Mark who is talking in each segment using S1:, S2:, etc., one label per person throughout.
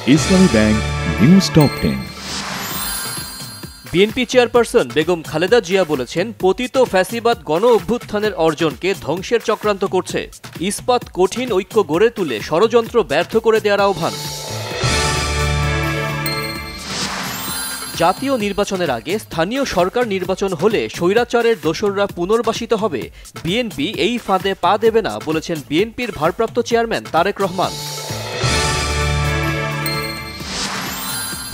S1: ইসলামী bank news top 10।
S2: BNP chairperson Begum Khaleda Zia বলেছেন, পতিত ফ্যাসিবাদ গণ অভ্যুত্থানের অর্জনকে ধ্বংসের চক্রান্ত করছে। ইস্পাত কঠিন ঐক্য গড়ে তুলে ষড়যন্ত্র ব্যর্থ করে দেওয়ার আহ্বান। জাতীয় নির্বাচনের আগে স্থানীয় সরকার নির্বাচন হলে স্বৈরাচারের দোসররা পুনর্বাসিত হবে, বিএনপি এই ফাঁদে পা দেবে না বলেছেন বিএনপির ভারপ্রাপ্ত চেয়ারম্যান তারেক রহমান।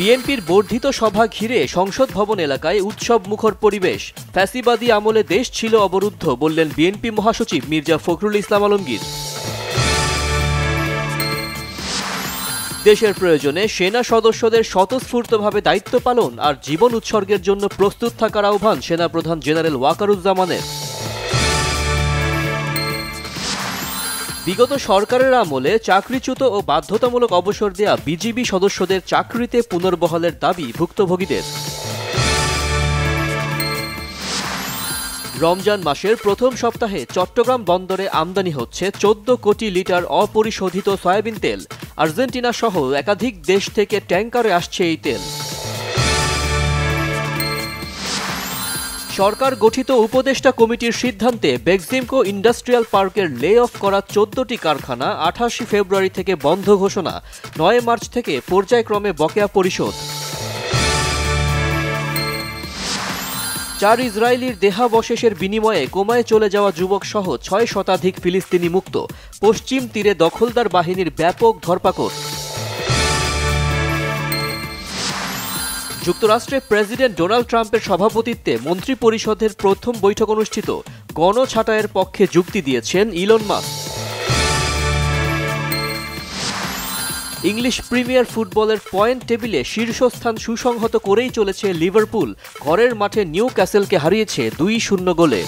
S2: বিএনপির বর্ধিত সভা ঘিরে সংসদ ভবন এলাকায় উৎসব মুখর পরিবেশ। ফ্যাসিবাদী আমলে দেশ ছিল অবরুদ্ধ বললেন বিএনপি মহাসচিব মির্জা ফখরুল ইসলাম আলমগীর। দেশের প্রয়োজনে সেনা সদস্যদের স্বতঃস্ফূর্তভাবে দায়িত্ব পালন আর জীবন উৎসর্গের জন্য প্রস্তুত থাকার আহ্বান সেনাপ্রধান জেনারেল ওয়াকারুজ্জামানের। বিগত সরকারের আমলে চাকরিচ্যুত ও বাধ্যতামূলক অবসর দেয়া বিজিবি সদস্যদের চাকরিতে পুনর্বহালের দাবি ভুক্তভোগীদের। রমজান মাসের প্রথম সপ্তাহে চট্টগ্রাম বন্দরে আমদানি হচ্ছে 14 কোটি লিটার অপরিশোধিত সয়াবিন তেল। আর্জেন্টিনা সহ একাধিক দেশ থেকে ট্যাংকারে আসছে এই তেল। সরকার গঠিত উপদেষ্টা কমিটির সিদ্ধান্তে বেক্সিমকো ইন্ডাস্ট্রিয়াল পার্কের লে অফ করা 14টি কারখানা 28 ফেব্রুয়ারি থেকে বন্ধ ঘোষণা। 9 মার্চ থেকে পর্যায়ক্রমে বকেয়া পরিশোধ। 4 ইসরায়েলির দেহাবশেষের বিনিময়ে কোমায় চলে যাওয়া যুবক সহ 6 শতাধিক ফিলিস্তিনি মুক্ত। পশ্চিম তীরে দখলদার বাহিনীর ব্যাপক ধরপাকড়। যুক্তরাষ্ট্রে প্রেসিডেন্ট ডোনাল্ড ট্রাম্পের সভাপতিত্বে মন্ত্রিপরিষদের প্রথম বৈঠক অনুষ্ঠিত। গণছাঁটাইয়ের পক্ষে যুক্তি দিয়েছেন ইলন মাস্ক। ইংলিশ প্রিমিয়ার ফুটবলের পয়েন্ট টেবিলে শীর্ষস্থান সুসংহত করেই চলেছে লিভারপুল। ঘরের মাঠে নিউক্যাসলকে হারিয়েছে 2-0 গোলে।